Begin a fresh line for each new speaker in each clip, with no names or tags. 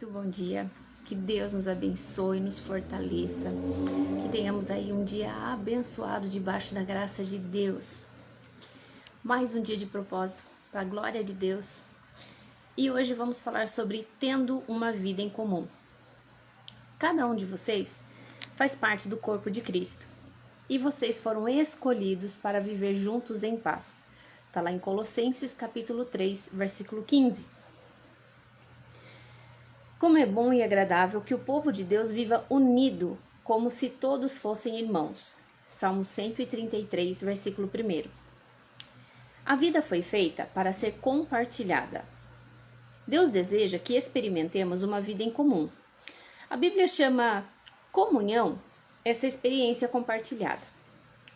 Muito bom dia, que Deus nos abençoe, nos fortaleça, que tenhamos aí um dia abençoado debaixo da graça de Deus. Mais um dia de propósito, para a glória de Deus. E hoje vamos falar sobre tendo uma vida em comum. Cada um de vocês faz parte do corpo de Cristo e vocês foram escolhidos para viver juntos em paz. Está lá em Colossenses capítulo 3, versículo 15. Como é bom e agradável que o povo de Deus viva unido, como se todos fossem irmãos. Salmo 133, versículo 1. A vida foi feita para ser compartilhada. Deus deseja que experimentemos uma vida em comum. A Bíblia chama comunhão essa experiência compartilhada.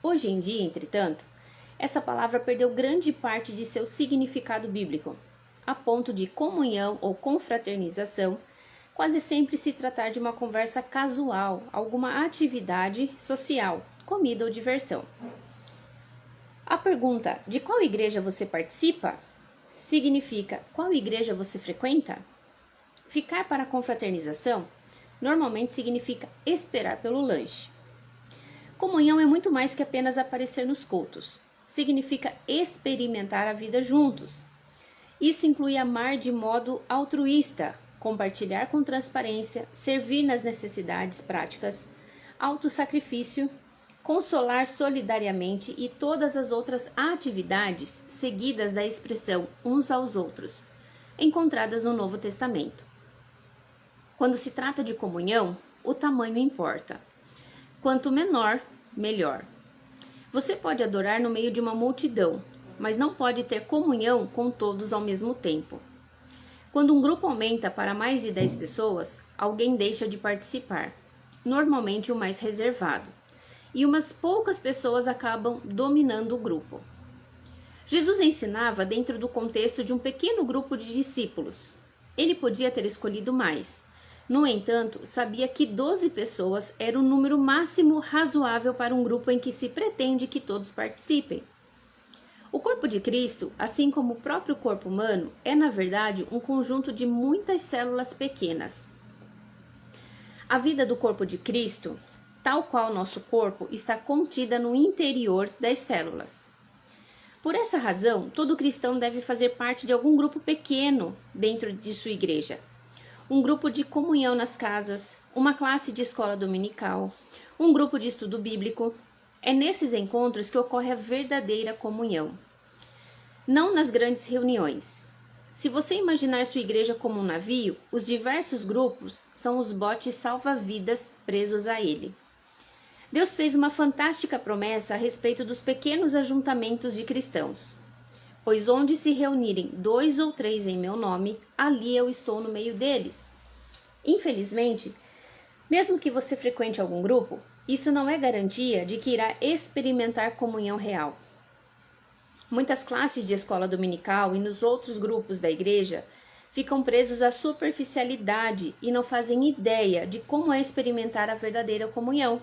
Hoje em dia, entretanto, essa palavra perdeu grande parte de seu significado bíblico, a ponto de comunhão ou confraternização quase sempre se tratar de uma conversa casual, alguma atividade social, comida ou diversão. A pergunta de qual igreja você participa significa qual igreja você frequenta? Ficar para a confraternização normalmente significa esperar pelo lanche. Comunhão é muito mais que apenas aparecer nos cultos. Significa experimentar a vida juntos. Isso inclui amar de modo altruísta, compartilhar com transparência, servir nas necessidades práticas, autossacrifício, consolar solidariamente e todas as outras atividades seguidas da expressão uns aos outros, encontradas no Novo Testamento. Quando se trata de comunhão, o tamanho importa. Quanto menor, melhor. Você pode adorar no meio de uma multidão, mas não pode ter comunhão com todos ao mesmo tempo. Quando um grupo aumenta para mais de 10 pessoas, alguém deixa de participar, normalmente o mais reservado, e umas poucas pessoas acabam dominando o grupo. Jesus ensinava dentro do contexto de um pequeno grupo de discípulos. Ele podia ter escolhido mais. No entanto, sabia que 12 pessoas era o número máximo razoável para um grupo em que se pretende que todos participem. O corpo de Cristo, assim como o próprio corpo humano, é na verdade um conjunto de muitas células pequenas. A vida do corpo de Cristo, tal qual nosso corpo, está contida no interior das células. Por essa razão, todo cristão deve fazer parte de algum grupo pequeno dentro de sua igreja. Um grupo de comunhão nas casas, uma classe de escola dominical, um grupo de estudo bíblico. É nesses encontros que ocorre a verdadeira comunhão. Não nas grandes reuniões. Se você imaginar sua igreja como um navio, os diversos grupos são os botes salva-vidas presos a ele. Deus fez uma fantástica promessa a respeito dos pequenos ajuntamentos de cristãos. Pois onde se reunirem 2 ou 3 em meu nome, ali eu estou no meio deles. Infelizmente, mesmo que você frequente algum grupo, isso não é garantia de que irá experimentar comunhão real. Muitas classes de escola dominical e nos outros grupos da igreja ficam presos à superficialidade e não fazem ideia de como é experimentar a verdadeira comunhão.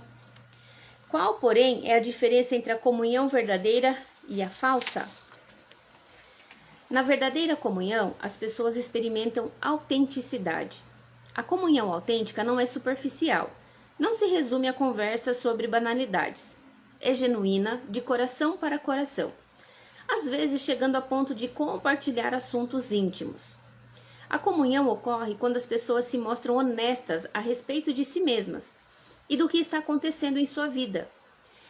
Qual, porém, é a diferença entre a comunhão verdadeira e a falsa? Na verdadeira comunhão, as pessoas experimentam autenticidade. A comunhão autêntica não é superficial, não se resume a conversas sobre banalidades. É genuína, de coração para coração, às vezes chegando a ponto de compartilhar assuntos íntimos. A comunhão ocorre quando as pessoas se mostram honestas a respeito de si mesmas e do que está acontecendo em sua vida.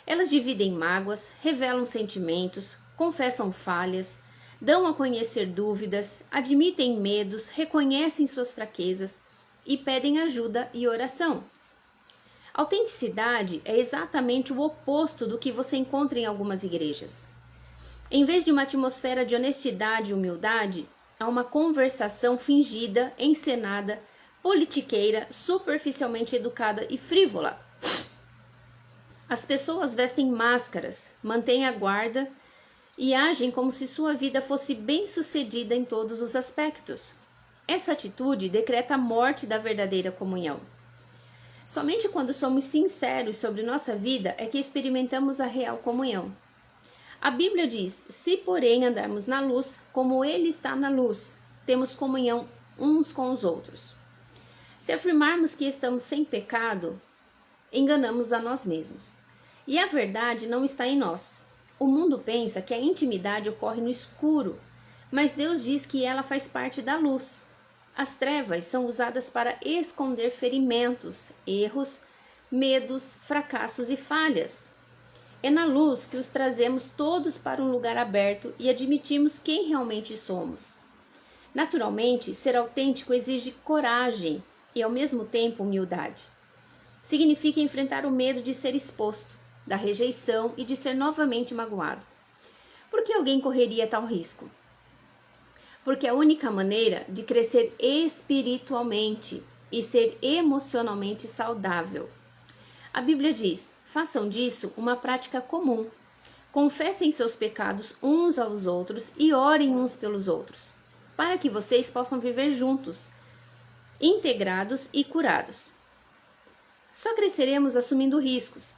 Elas dividem mágoas, revelam sentimentos, confessam falhas, dão a conhecer dúvidas, admitem medos, reconhecem suas fraquezas e pedem ajuda e oração. Autenticidade é exatamente o oposto do que você encontra em algumas igrejas. Em vez de uma atmosfera de honestidade e humildade, há uma conversação fingida, encenada, politiqueira, superficialmente educada e frívola. As pessoas vestem máscaras, mantêm a guarda e agem como se sua vida fosse bem-sucedida em todos os aspectos. Essa atitude decreta a morte da verdadeira comunhão. Somente quando somos sinceros sobre nossa vida é que experimentamos a real comunhão. A Bíblia diz: se porém andarmos na luz, como Ele está na luz, temos comunhão uns com os outros. Se afirmarmos que estamos sem pecado, enganamos a nós mesmos. E a verdade não está em nós. O mundo pensa que a intimidade ocorre no escuro, mas Deus diz que ela faz parte da luz. As trevas são usadas para esconder ferimentos, erros, medos, fracassos e falhas. É na luz que os trazemos todos para um lugar aberto e admitimos quem realmente somos. Naturalmente, ser autêntico exige coragem e, ao mesmo tempo, humildade. Significa enfrentar o medo de ser exposto, da rejeição e de ser novamente magoado. Por que alguém correria tal risco? Porque é a única maneira de crescer espiritualmente e ser emocionalmente saudável. A Bíblia diz: façam disso uma prática comum. Confessem seus pecados uns aos outros e orem uns pelos outros, para que vocês possam viver juntos, integrados e curados. Só cresceremos assumindo riscos,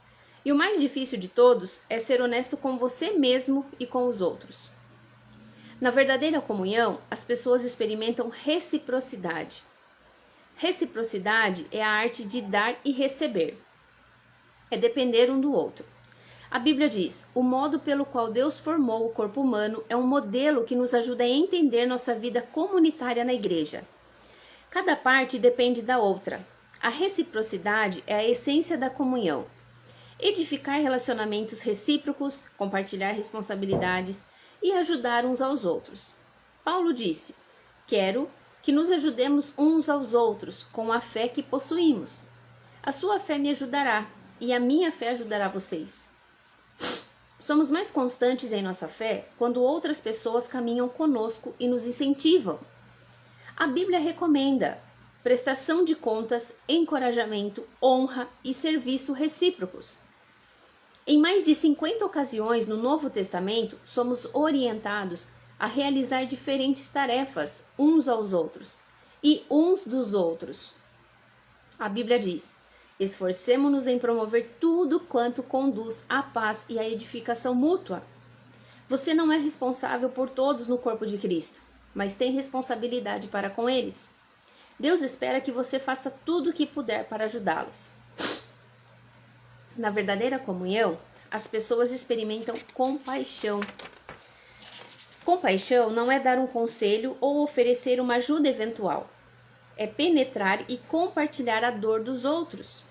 e o mais difícil de todos é ser honesto com você mesmo e com os outros. Na verdadeira comunhão, as pessoas experimentam reciprocidade. Reciprocidade é a arte de dar e receber. É depender um do outro. A Bíblia diz: o modo pelo qual Deus formou o corpo humano é um modelo que nos ajuda a entender nossa vida comunitária na igreja. Cada parte depende da outra. A reciprocidade é a essência da comunhão. Edificar relacionamentos recíprocos, compartilhar responsabilidades e ajudar uns aos outros. Paulo disse: quero que nos ajudemos uns aos outros com a fé que possuímos. A sua fé me ajudará e a minha fé ajudará vocês. Somos mais constantes em nossa fé quando outras pessoas caminham conosco e nos incentivam. A Bíblia recomenda prestação de contas, encorajamento, honra e serviço recíprocos. Em mais de 50 ocasiões no Novo Testamento, somos orientados a realizar diferentes tarefas uns aos outros e uns dos outros. A Bíblia diz: esforcemo-nos em promover tudo quanto conduz à paz e à edificação mútua. Você não é responsável por todos no corpo de Cristo, mas tem responsabilidade para com eles. Deus espera que você faça tudo o que puder para ajudá-los. Na verdadeira comunhão, as pessoas experimentam compaixão. Compaixão não é dar um conselho ou oferecer uma ajuda eventual. É penetrar e compartilhar a dor dos outros.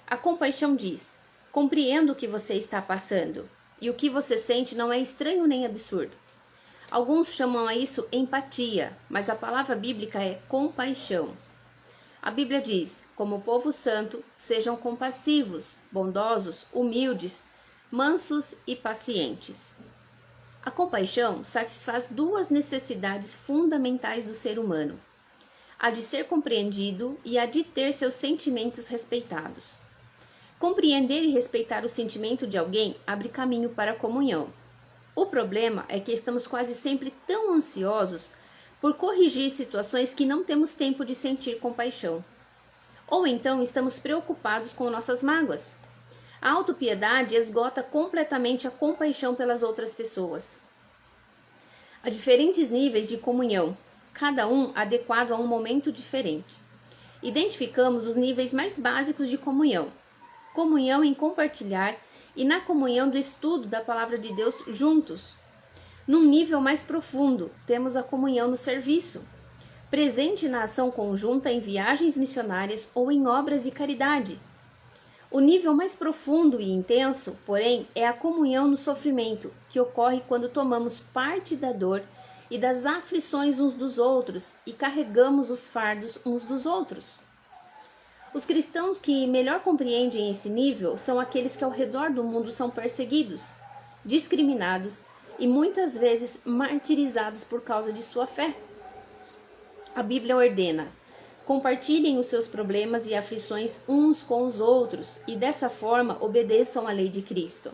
A compaixão diz: compreendo o que você está passando, e o que você sente não é estranho nem absurdo. Alguns chamam a isso empatia, mas a palavra bíblica é compaixão. A Bíblia diz: como povo santo, sejam compassivos, bondosos, humildes, mansos e pacientes. A compaixão satisfaz duas necessidades fundamentais do ser humano: a de ser compreendido e a de ter seus sentimentos respeitados. Compreender e respeitar o sentimento de alguém abre caminho para a comunhão. O problema é que estamos quase sempre tão ansiosos por corrigir situações que não temos tempo de sentir compaixão. Ou então estamos preocupados com nossas mágoas. A autopiedade esgota completamente a compaixão pelas outras pessoas. Há diferentes níveis de comunhão, cada um adequado a um momento diferente. Identificamos os níveis mais básicos de comunhão: comunhão em compartilhar e na comunhão do estudo da Palavra de Deus juntos. Num nível mais profundo, temos a comunhão no serviço, presente na ação conjunta em viagens missionárias ou em obras de caridade. O nível mais profundo e intenso, porém, é a comunhão no sofrimento, que ocorre quando tomamos parte da dor e das aflições uns dos outros e carregamos os fardos uns dos outros. Os cristãos que melhor compreendem esse nível são aqueles que ao redor do mundo são perseguidos, discriminados e muitas vezes martirizados por causa de sua fé. A Bíblia ordena: compartilhem os seus problemas e aflições uns com os outros e dessa forma obedeçam à lei de Cristo.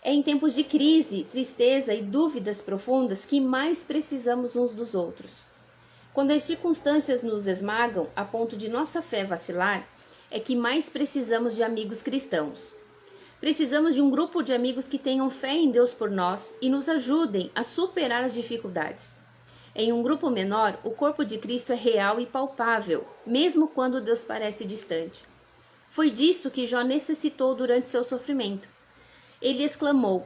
É em tempos de crise, tristeza e dúvidas profundas que mais precisamos uns dos outros. Quando as circunstâncias nos esmagam a ponto de nossa fé vacilar, é que mais precisamos de amigos cristãos. Precisamos de um grupo de amigos que tenham fé em Deus por nós e nos ajudem a superar as dificuldades. Em um grupo menor, o corpo de Cristo é real e palpável, mesmo quando Deus parece distante. Foi disso que Jó necessitou durante seu sofrimento. Ele exclamou: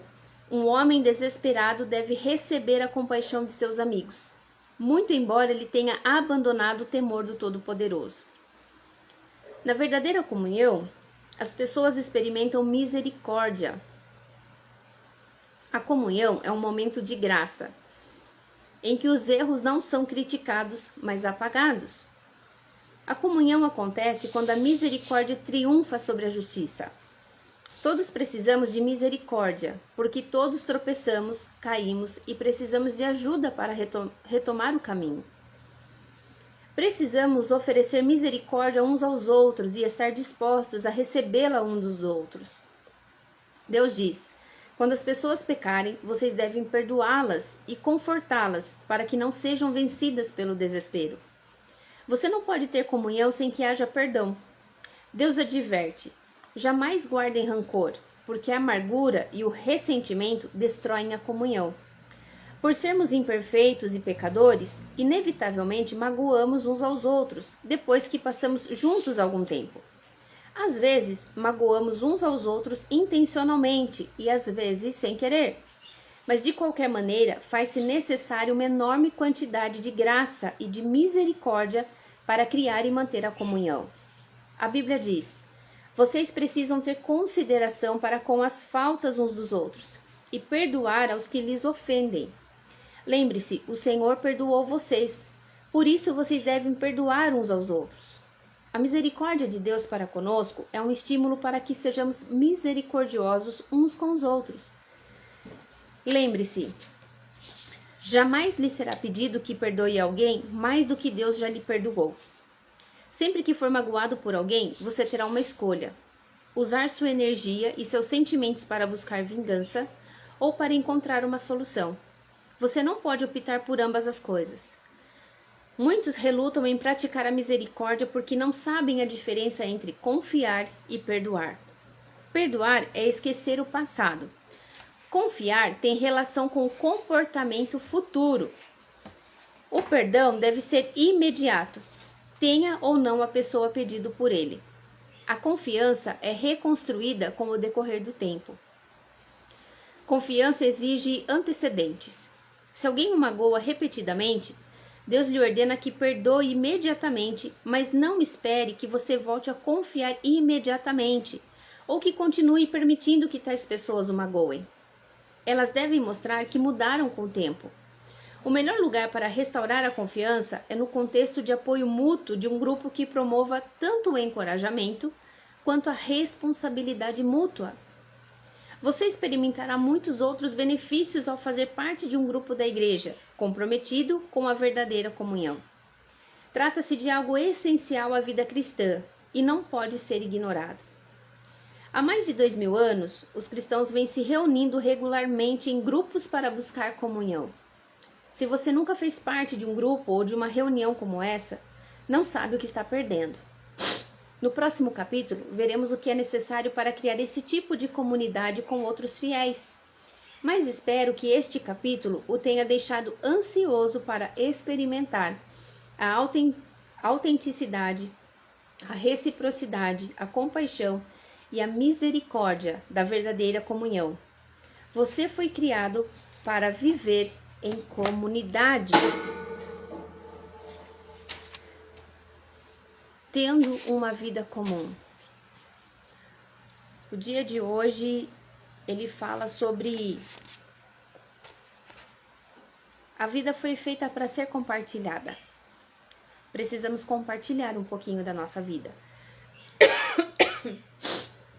um homem desesperado deve receber a compaixão de seus amigos, muito embora ele tenha abandonado o temor do Todo-Poderoso. Na verdadeira comunhão, as pessoas experimentam misericórdia. A comunhão é um momento de graça, em que os erros não são criticados, mas apagados. A comunhão acontece quando a misericórdia triunfa sobre a justiça. Todos precisamos de misericórdia, porque todos tropeçamos, caímos e precisamos de ajuda para retomar o caminho. Precisamos oferecer misericórdia uns aos outros e estar dispostos a recebê-la uns dos outros. Deus diz: quando as pessoas pecarem, vocês devem perdoá-las e confortá-las para que não sejam vencidas pelo desespero. Você não pode ter comunhão sem que haja perdão. Deus adverte: jamais guardem rancor, porque a amargura e o ressentimento destroem a comunhão. Por sermos imperfeitos e pecadores, inevitavelmente magoamos uns aos outros, depois que passamos juntos algum tempo. Às vezes, magoamos uns aos outros intencionalmente e às vezes sem querer. Mas de qualquer maneira, faz-se necessário uma enorme quantidade de graça e de misericórdia para criar e manter a comunhão. A Bíblia diz: vocês precisam ter consideração para com as faltas uns dos outros e perdoar aos que lhes ofendem. Lembre-se, o Senhor perdoou vocês, por isso vocês devem perdoar uns aos outros. A misericórdia de Deus para conosco é um estímulo para que sejamos misericordiosos uns com os outros. Lembre-se, jamais lhe será pedido que perdoe alguém mais do que Deus já lhe perdoou. Sempre que for magoado por alguém, você terá uma escolha: usar sua energia e seus sentimentos para buscar vingança ou para encontrar uma solução. Você não pode optar por ambas as coisas. Muitos relutam em praticar a misericórdia porque não sabem a diferença entre confiar e perdoar. Perdoar é esquecer o passado. Confiar tem relação com o comportamento futuro. O perdão deve ser imediato, tenha ou não a pessoa pedido por ele. A confiança é reconstruída com o decorrer do tempo. Confiança exige antecedentes. Se alguém o magoa repetidamente, Deus lhe ordena que perdoe imediatamente, mas não espere que você volte a confiar imediatamente, ou que continue permitindo que tais pessoas o magoem. Elas devem mostrar que mudaram com o tempo. O melhor lugar para restaurar a confiança é no contexto de apoio mútuo de um grupo que promova tanto o encorajamento quanto a responsabilidade mútua. Você experimentará muitos outros benefícios ao fazer parte de um grupo da igreja, comprometido com a verdadeira comunhão. Trata-se de algo essencial à vida cristã e não pode ser ignorado. Há mais de 2000 anos, os cristãos vêm se reunindo regularmente em grupos para buscar comunhão. Se você nunca fez parte de um grupo ou de uma reunião como essa, não sabe o que está perdendo. No próximo capítulo, veremos o que é necessário para criar esse tipo de comunidade com outros fiéis. Mas espero que este capítulo o tenha deixado ansioso para experimentar a autenticidade, a reciprocidade, a compaixão e a misericórdia da verdadeira comunhão. Você foi criado para viver em comunidade, tendo uma vida comum. O dia de hoje ele fala sobre a vida foi feita para ser compartilhada. Precisamos compartilhar um pouquinho da nossa vida.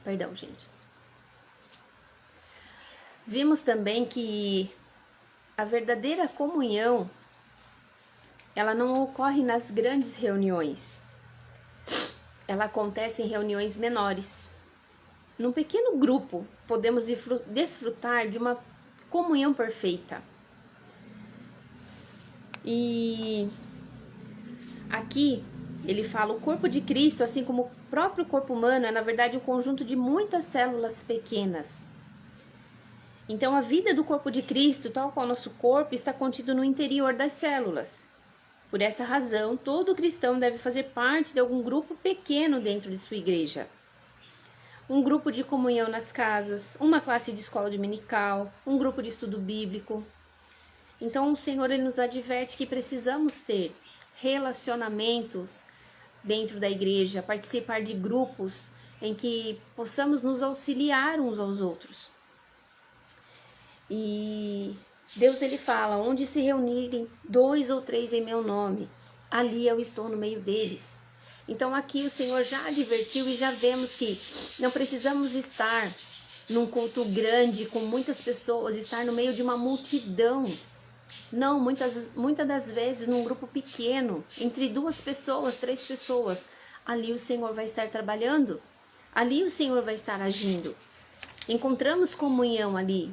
Perdão, gente. Vimos também que a verdadeira comunhão, ela não ocorre nas grandes reuniões. Ela acontece em reuniões menores. Num pequeno grupo, podemos desfrutar de uma comunhão perfeita. E aqui ele fala: o corpo de Cristo, assim como o próprio corpo humano, é na verdade um conjunto de muitas células pequenas. Então, a vida do corpo de Cristo, tal qual nosso corpo, está contido no interior das células. Por essa razão, todo cristão deve fazer parte de algum grupo pequeno dentro de sua igreja. Um grupo de comunhão nas casas, uma classe de escola dominical, um grupo de estudo bíblico. Então, o Senhor ele nos adverte que precisamos ter relacionamentos dentro da igreja, participar de grupos em que possamos nos auxiliar uns aos outros. E Deus ele fala, onde se reunirem 2 ou 3 em meu nome, ali eu estou no meio deles. Então aqui o Senhor já advertiu e já vemos que não precisamos estar num culto grande com muitas pessoas, estar no meio de uma multidão. Não, muitas das vezes num grupo pequeno, entre 2 pessoas, 3 pessoas, ali o Senhor vai estar trabalhando, ali o Senhor vai estar agindo. Encontramos comunhão ali.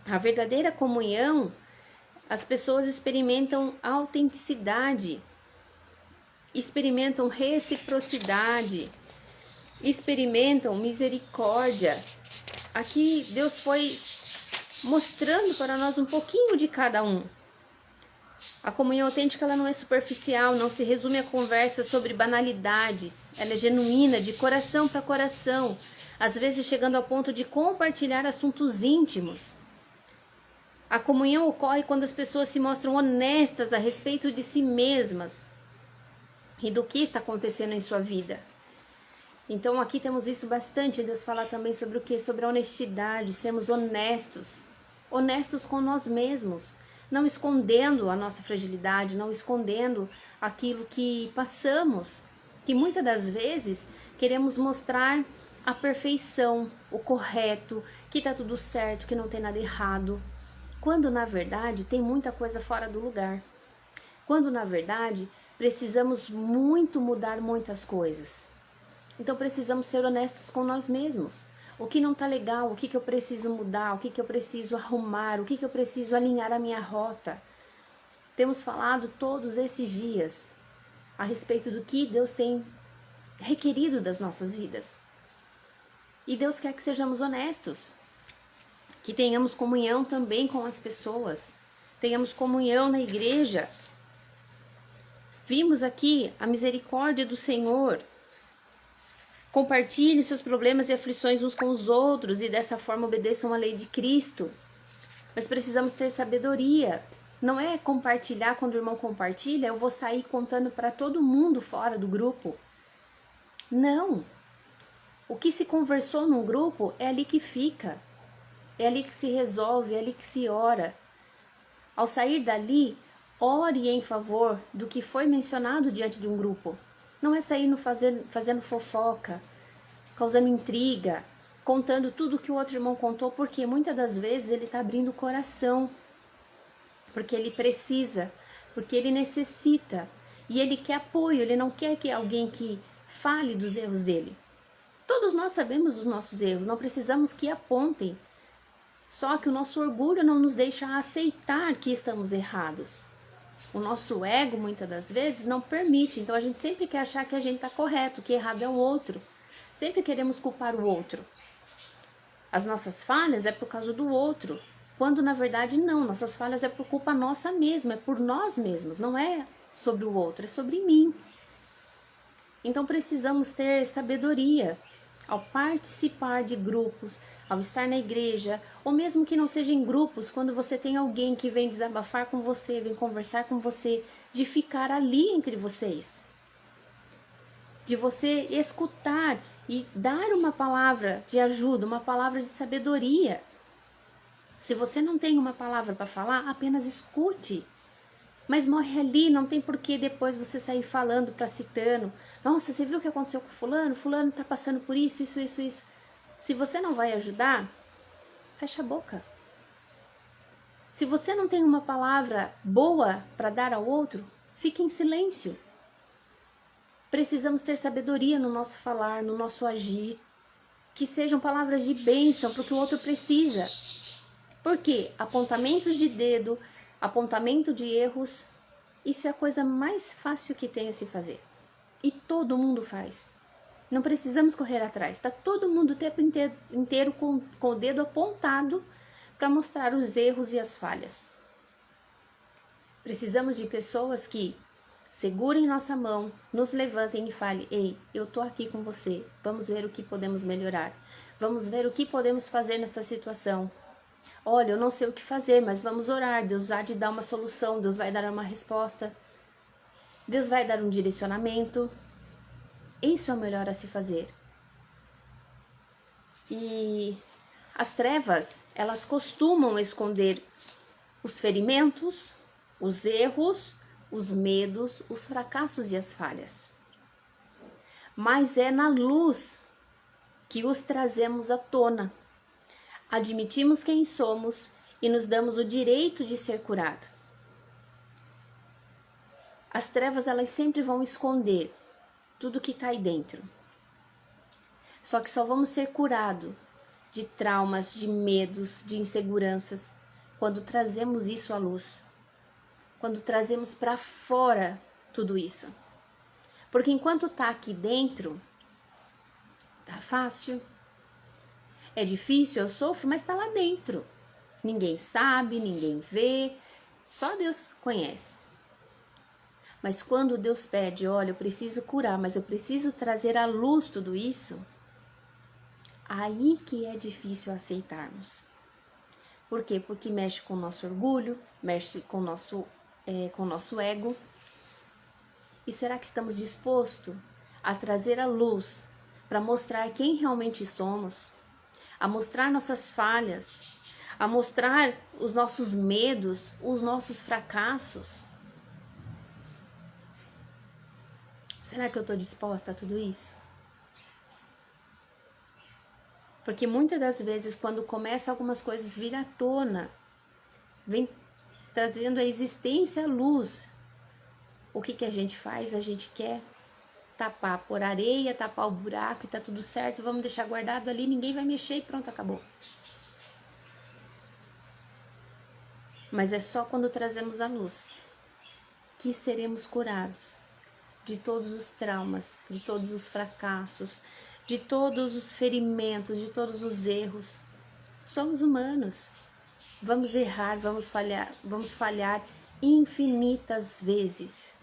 A verdadeira comunhão, as pessoas experimentam autenticidade, experimentam reciprocidade, experimentam misericórdia. Aqui Deus foi mostrando para nós um pouquinho de cada um. A comunhão autêntica ela não é superficial, não se resume a conversas sobre banalidades. Ela é genuína, de coração para coração, às vezes chegando ao ponto de compartilhar assuntos íntimos. A comunhão ocorre quando as pessoas se mostram honestas a respeito de si mesmas e do que está acontecendo em sua vida. Então aqui temos isso bastante. Deus fala também sobre o que? Sobre a honestidade, sermos honestos. Honestos com nós mesmos, não escondendo a nossa fragilidade, não escondendo aquilo que passamos, que muitas das vezes queremos mostrar a perfeição, o correto, que está tudo certo, que não tem nada errado. Quando na verdade tem muita coisa fora do lugar. Quando na verdade precisamos muito mudar muitas coisas. Então precisamos ser honestos com nós mesmos. O que não está legal, o que eu preciso mudar, o que eu preciso arrumar, o que eu preciso alinhar a minha rota. Temos falado todos esses dias a respeito do que Deus tem requerido das nossas vidas. E Deus quer que sejamos honestos. Que tenhamos comunhão também com as pessoas, tenhamos comunhão na igreja. Vimos aqui a misericórdia do Senhor. Compartilhem seus problemas e aflições uns com os outros e dessa forma obedeçam a lei de Cristo. Mas precisamos ter sabedoria. Não é compartilhar quando o irmão compartilha, eu vou sair contando para todo mundo fora do grupo. Não. O que se conversou num grupo é ali que fica. É ali que se resolve, é ali que se ora. Ao sair dali, ore em favor do que foi mencionado diante de um grupo. Não é sair fazendo fofoca, causando intriga, contando tudo que o outro irmão contou, porque muitas das vezes ele está abrindo o coração, porque ele precisa, porque ele necessita, e ele quer apoio, ele não quer que alguém que fale dos erros dele. Todos nós sabemos dos nossos erros, não precisamos que apontem. Só que o nosso orgulho não nos deixa aceitar que estamos errados. O nosso ego, muitas das vezes, não permite. Então, a gente sempre quer achar que a gente está correto, que errado é o outro. Sempre queremos culpar o outro. As nossas falhas é por causa do outro. Quando, na verdade, não. Nossas falhas é por culpa nossa mesma, é por nós mesmos. Não é sobre o outro, é sobre mim. Então, precisamos ter sabedoria. Ao participar de grupos, ao estar na igreja, ou mesmo que não seja em grupos, quando você tem alguém que vem desabafar com você, vem conversar com você, de ficar ali entre vocês. De você escutar e dar uma palavra de ajuda, uma palavra de sabedoria. Se você não tem uma palavra para falar, apenas escute. Mas morre ali, não tem por que depois você sair falando para citando. Nossa, você viu o que aconteceu com fulano? Fulano está passando por isso. Se você não vai ajudar, fecha a boca. Se você não tem uma palavra boa para dar ao outro, fique em silêncio. Precisamos ter sabedoria no nosso falar, no nosso agir. Que sejam palavras de bênção para o que o outro precisa. Por quê? Apontamentos de dedo, apontamento de erros, isso é a coisa mais fácil que tem a se fazer. E todo mundo faz. Não precisamos correr atrás. Está todo mundo o tempo inteiro com o dedo apontado para mostrar os erros e as falhas. Precisamos de pessoas que segurem nossa mão, nos levantem e falem: ei, eu tô aqui com você, vamos ver o que podemos melhorar, vamos ver o que podemos fazer nessa situação. Olha, eu não sei o que fazer, mas vamos orar, Deus há de dar uma solução, Deus vai dar uma resposta, Deus vai dar um direcionamento. Isso é o melhor a se fazer. E as trevas, elas costumam esconder os ferimentos, os erros, os medos, os fracassos e as falhas. Mas é na luz que os trazemos à tona. Admitimos quem somos e nos damos o direito de ser curado. As trevas, elas sempre vão esconder tudo que está aí dentro. Só que só vamos ser curados de traumas, de medos, de inseguranças, quando trazemos isso à luz. Quando trazemos para fora tudo isso. Porque enquanto tá aqui dentro, tá fácil. É difícil, eu sofro, mas tá lá dentro. Ninguém sabe, ninguém vê, só Deus conhece. Mas quando Deus pede, olha, eu preciso curar, mas eu preciso trazer à luz tudo isso, aí que é difícil aceitarmos. Por quê? Porque mexe com o nosso orgulho, mexe com o nosso ego. E será que estamos dispostos a trazer à luz para mostrar quem realmente somos? A mostrar nossas falhas, a mostrar os nossos medos, os nossos fracassos? Será que eu estou disposta a tudo isso? Porque muitas das vezes, quando começa algumas coisas vir à tona, vem trazendo a existência à luz, o que a gente faz? A gente quer tapar, pôr areia, tapar o buraco e tá tudo certo, vamos deixar guardado ali, ninguém vai mexer e pronto, acabou. Mas é só quando trazemos a luz que seremos curados de todos os traumas, de todos os fracassos, de todos os ferimentos, de todos os erros. Somos humanos. Vamos errar, vamos falhar infinitas vezes.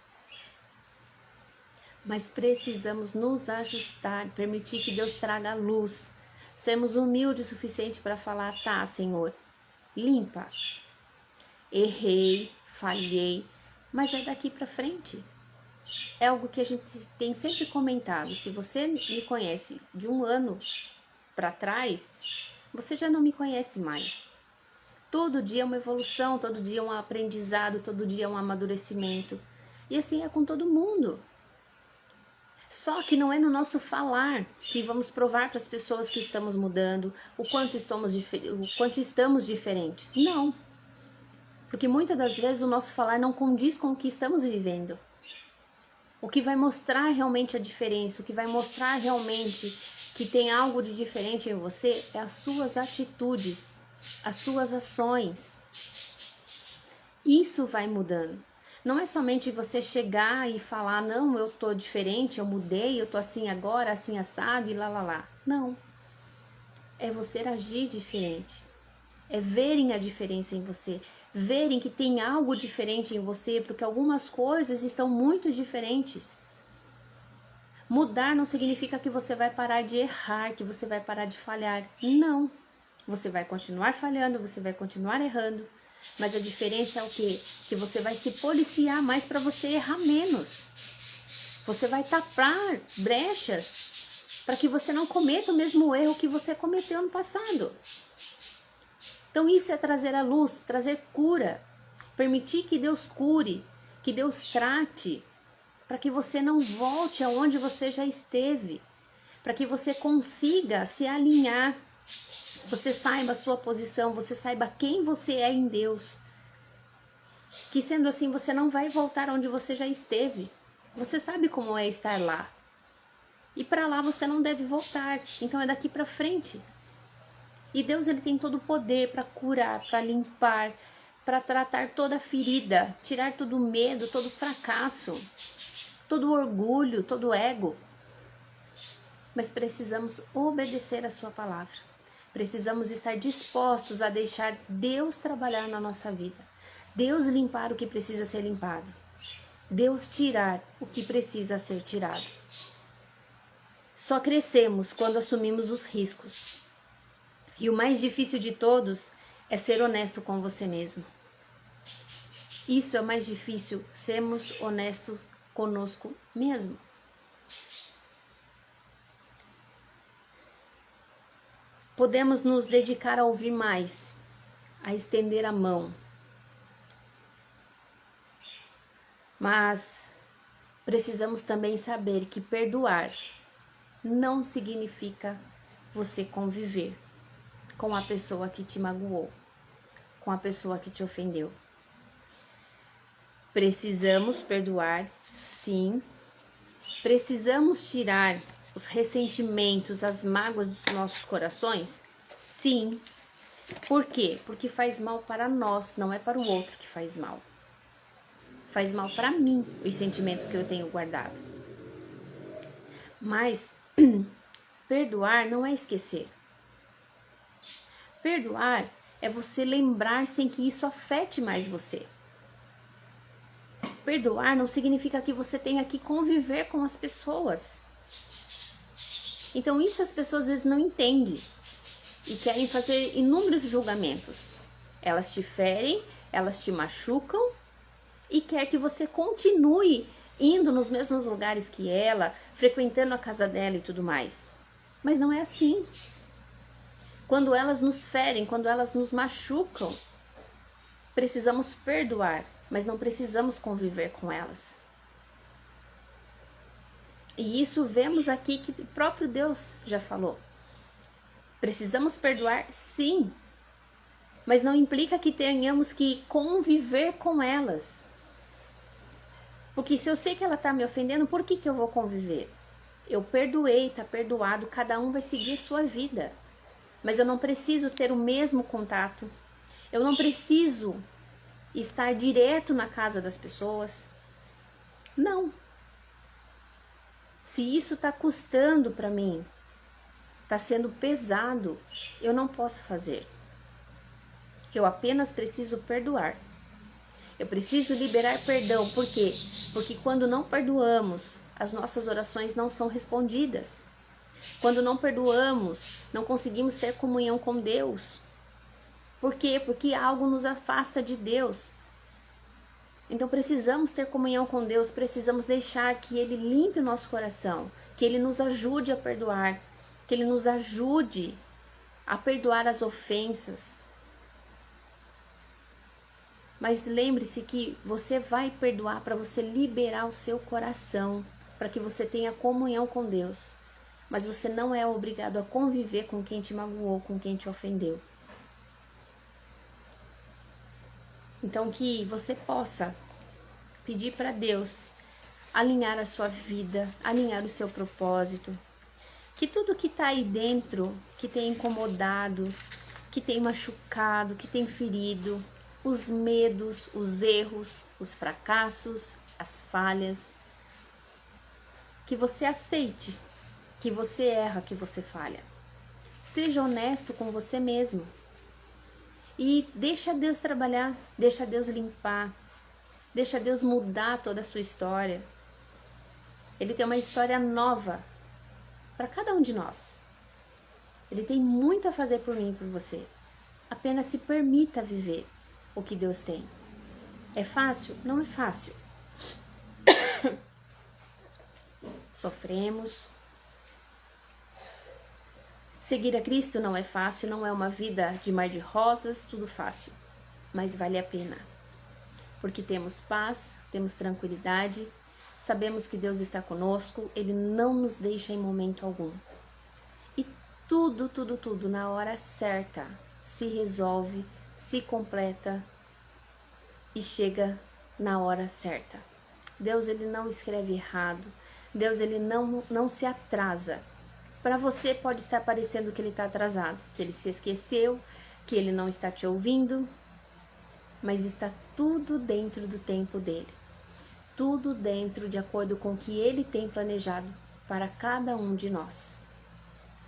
Mas precisamos nos ajustar, permitir que Deus traga a luz. Sermos humildes o suficiente para falar: tá, Senhor, limpa. Errei, falhei, mas é daqui para frente. É algo que a gente tem sempre comentado. Se você me conhece de um ano para trás, você já não me conhece mais. Todo dia é uma evolução, todo dia é um aprendizado, todo dia é um amadurecimento. E assim é com todo mundo. Só que não é no nosso falar que vamos provar para as pessoas que estamos mudando, o quanto estamos diferentes. Não. Porque muitas das vezes o nosso falar não condiz com o que estamos vivendo. O que vai mostrar realmente a diferença, o que vai mostrar realmente que tem algo de diferente em você é as suas atitudes, as suas ações. Isso vai mudando. Não é somente você chegar e falar: não, eu tô diferente, eu mudei, eu tô assim agora, assim assado e lá. Não. É você agir diferente. É verem a diferença em você. Verem que tem algo diferente em você, porque algumas coisas estão muito diferentes. Mudar não significa que você vai parar de errar, que você vai parar de falhar. Não. Você vai continuar falhando, você vai continuar errando. Mas a diferença é o quê? Que você vai se policiar mais para você errar menos. Você vai tapar brechas para que você não cometa o mesmo erro que você cometeu no passado. Então isso é trazer a luz, trazer cura. Permitir que Deus cure, que Deus trate, para que você não volte aonde você já esteve. Para que você consiga se alinhar. Você saiba a sua posição, você saiba quem você é em Deus. Que sendo assim, você não vai voltar onde você já esteve. Você sabe como é estar lá. E para lá você não deve voltar. Então é daqui para frente. E Deus, ele tem todo o poder para curar, para limpar, para tratar toda a ferida, tirar todo o medo, todo o fracasso, todo o orgulho, todo o ego. Mas precisamos obedecer a sua palavra. Precisamos estar dispostos a deixar Deus trabalhar na nossa vida. Deus limpar o que precisa ser limpado. Deus tirar o que precisa ser tirado. Só crescemos quando assumimos os riscos. E o mais difícil de todos é ser honesto com você mesmo. Isso é o mais difícil, sermos honestos conosco mesmo. Podemos nos dedicar a ouvir mais, a estender a mão. Mas precisamos também saber que perdoar não significa você conviver com a pessoa que te magoou, com a pessoa que te ofendeu. Precisamos perdoar, sim. Precisamos tirar os ressentimentos, as mágoas dos nossos corações? Sim. Por quê? Porque faz mal para nós, não é para o outro que faz mal. Faz mal para mim os sentimentos que eu tenho guardado. Mas perdoar não é esquecer. Perdoar é você lembrar sem que isso afete mais você. Perdoar não significa que você tenha que conviver com as pessoas. Então isso as pessoas às vezes não entendem e querem fazer inúmeros julgamentos. Elas te ferem, elas te machucam e quer que você continue indo nos mesmos lugares que ela, frequentando a casa dela e tudo mais. Mas não é assim. Quando elas nos ferem, quando elas nos machucam, precisamos perdoar, mas não precisamos conviver com elas. E isso vemos aqui que o próprio Deus já falou. Precisamos perdoar, sim, mas não implica que tenhamos que conviver com elas. Porque se eu sei que ela está me ofendendo, por que eu vou conviver? Eu perdoei, está perdoado, cada um vai seguir sua vida. Mas eu não preciso ter o mesmo contato. Eu não preciso estar direto na casa das pessoas. Não. Se isso está custando para mim, está sendo pesado, eu não posso fazer. Eu apenas preciso perdoar. Eu preciso liberar perdão. Por quê? Porque quando não perdoamos, as nossas orações não são respondidas. Quando não perdoamos, não conseguimos ter comunhão com Deus. Por quê? Porque algo nos afasta de Deus. Então precisamos ter comunhão com Deus, precisamos deixar que Ele limpe o nosso coração, que Ele nos ajude a perdoar, que Ele nos ajude a perdoar as ofensas. Mas lembre-se que você vai perdoar para você liberar o seu coração, para que você tenha comunhão com Deus. Mas você não é obrigado a conviver com quem te magoou, com quem te ofendeu. Então que você possa pedir para Deus alinhar a sua vida, alinhar o seu propósito. Que tudo que está aí dentro, que tem incomodado, que tem machucado, que tem ferido, os medos, os erros, os fracassos, as falhas, que você aceite, que você erra, que você falha. Seja honesto com você mesmo. E deixa Deus trabalhar, deixa Deus limpar, deixa Deus mudar toda a sua história. Ele tem uma história nova para cada um de nós. Ele tem muito a fazer por mim e por você. Apenas se permita viver o que Deus tem. É fácil? Não é fácil. Sofremos. Seguir a Cristo não é fácil, não é uma vida de mar de rosas, tudo fácil. Mas vale a pena. Porque temos paz, temos tranquilidade, sabemos que Deus está conosco, Ele não nos deixa em momento algum. E tudo, na hora certa, se resolve, se completa e chega na hora certa. Deus, Ele não escreve errado, Deus, Ele não se atrasa. Para você pode estar parecendo que Ele está atrasado, que Ele se esqueceu, que Ele não está te ouvindo, mas está tudo dentro do tempo dEle. Tudo dentro de acordo com o que Ele tem planejado para cada um de nós.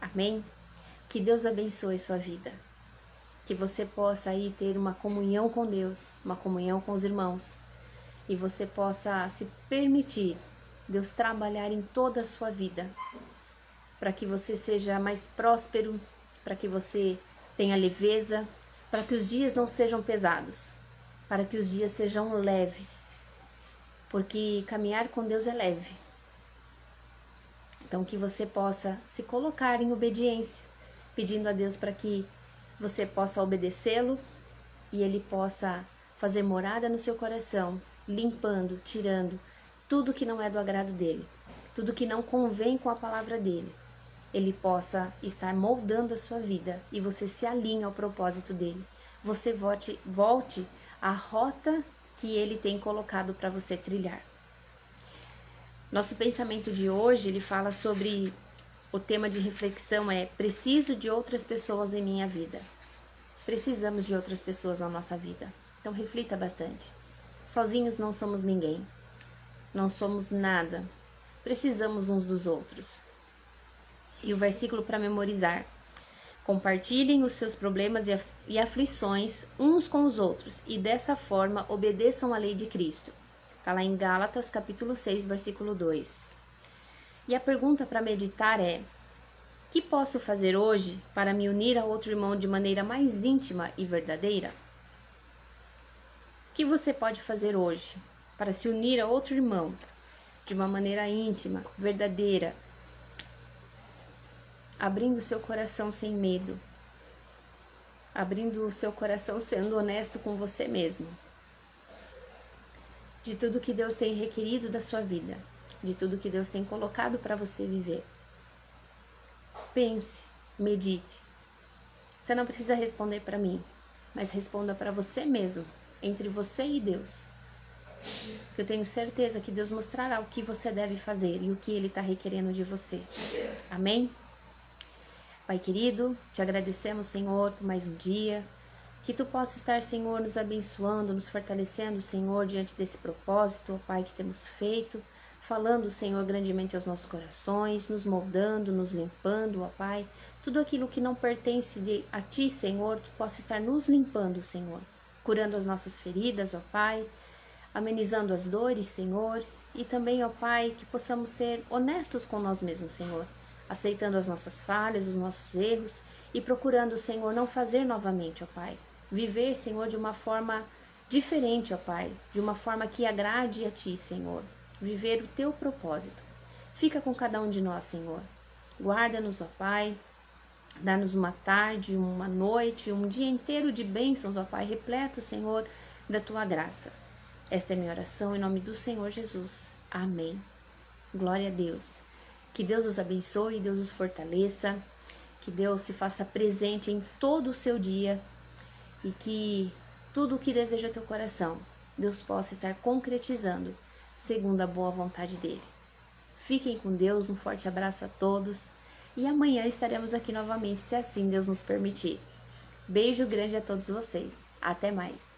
Amém? Que Deus abençoe sua vida. Que você possa aí ter uma comunhão com Deus, uma comunhão com os irmãos. E você possa se permitir Deus trabalhar em toda a sua vida. Para que você seja mais próspero, para que você tenha leveza, para que os dias não sejam pesados, para que os dias sejam leves. Porque caminhar com Deus é leve. Então que você possa se colocar em obediência, pedindo a Deus para que você possa obedecê-lo e ele possa fazer morada no seu coração, limpando, tirando tudo que não é do agrado dele, tudo que não convém com a palavra dele. Ele possa estar moldando a sua vida e você se alinhe ao propósito dele. Você volte à rota que ele tem colocado para você trilhar. Nosso pensamento de hoje, ele fala sobre, o tema de reflexão é: preciso de outras pessoas em minha vida. Precisamos de outras pessoas na nossa vida. Então reflita bastante. Sozinhos não somos ninguém. Não somos nada. Precisamos uns dos outros. E o versículo para memorizar: compartilhem os seus problemas e aflições uns com os outros, e dessa forma obedeçam à lei de Cristo. Está lá em Gálatas, capítulo 6, versículo 2. E a pergunta para meditar é: que posso fazer hoje para me unir a outro irmão de maneira mais íntima e verdadeira? O que você pode fazer hoje para se unir a outro irmão de uma maneira íntima, verdadeira, abrindo seu coração sem medo, abrindo o seu coração sendo honesto com você mesmo, de tudo que Deus tem requerido da sua vida, de tudo que Deus tem colocado para você viver? Pense, medite. Você não precisa responder para mim, mas responda para você mesmo, entre você e Deus. Eu tenho certeza que Deus mostrará o que você deve fazer e o que Ele está requerendo de você. Amém? Pai querido, te agradecemos, Senhor, por mais um dia. Que Tu possa estar, Senhor, nos abençoando, nos fortalecendo, Senhor, diante desse propósito, ó Pai, que temos feito. Falando, Senhor, grandemente aos nossos corações, nos moldando, nos limpando, ó Pai. Tudo aquilo que não pertence a Ti, Senhor, Tu possa estar nos limpando, Senhor. Curando as nossas feridas, ó Pai. Amenizando as dores, Senhor. E também, ó Pai, que possamos ser honestos com nós mesmos, Senhor. Aceitando as nossas falhas, os nossos erros. E procurando, Senhor, não fazer novamente, ó Pai. Viver, Senhor, de uma forma diferente, ó Pai. De uma forma que agrade a Ti, Senhor. Viver o Teu propósito. Fica com cada um de nós, Senhor. Guarda-nos, ó Pai. Dá-nos uma tarde, uma noite, um dia inteiro de bênçãos, ó Pai, repleto, Senhor, da Tua graça. Esta é minha oração em nome do Senhor Jesus. Amém. Glória a Deus. Que Deus os abençoe, Deus os fortaleça, que Deus se faça presente em todo o seu dia e que tudo o que deseja teu coração, Deus possa estar concretizando segundo a boa vontade dele. Fiquem com Deus, um forte abraço a todos e amanhã estaremos aqui novamente, se assim Deus nos permitir. Beijo grande a todos vocês. Até mais.